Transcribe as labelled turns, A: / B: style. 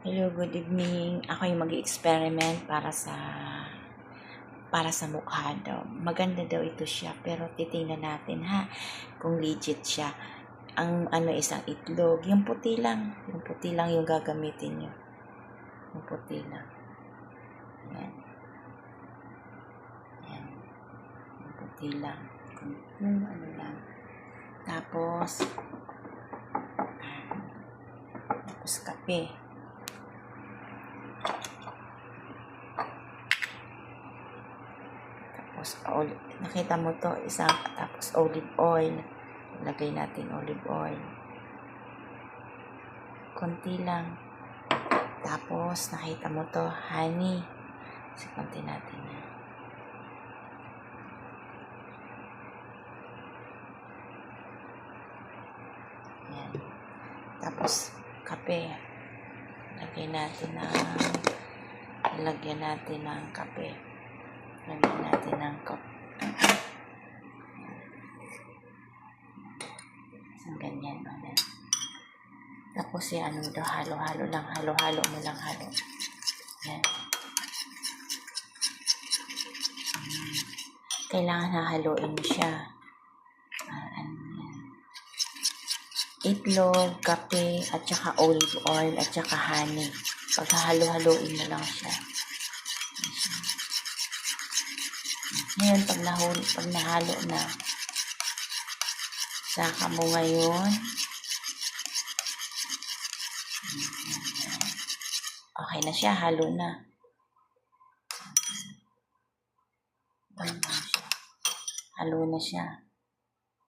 A: Hello, good evening. Ako yung mag-experiment para sa mukha daw. Maganda daw ito siya, pero titingnan natin ha kung legit siya. Ang isang itlog, yung puti lang yung gagamitin nyo. Yung puti lang. Yan. Yan. Yung puti lang. Yung lang. Tapos kape. Tapos, nakita mo to, tapos olive oil. Lagay natin olive oil. Konti lang. Tapos, nakita mo to, honey. So, konti natin yan. Yan. Tapos, kape. Lagyan natin ng kape. Lagyan natin ng kape. Isang ganyan. Tapos yan, halo-halo lang. Halo-halo mo lang. Yan. Kailangan hahaluin mo siya. Itlog, kape, at saka olive oil, at saka honey. Paghahalo-haloin mo lang siya. Ngayon, pag nahalo na, saka mo ngayon, okay na siya, halo na. Halo na siya.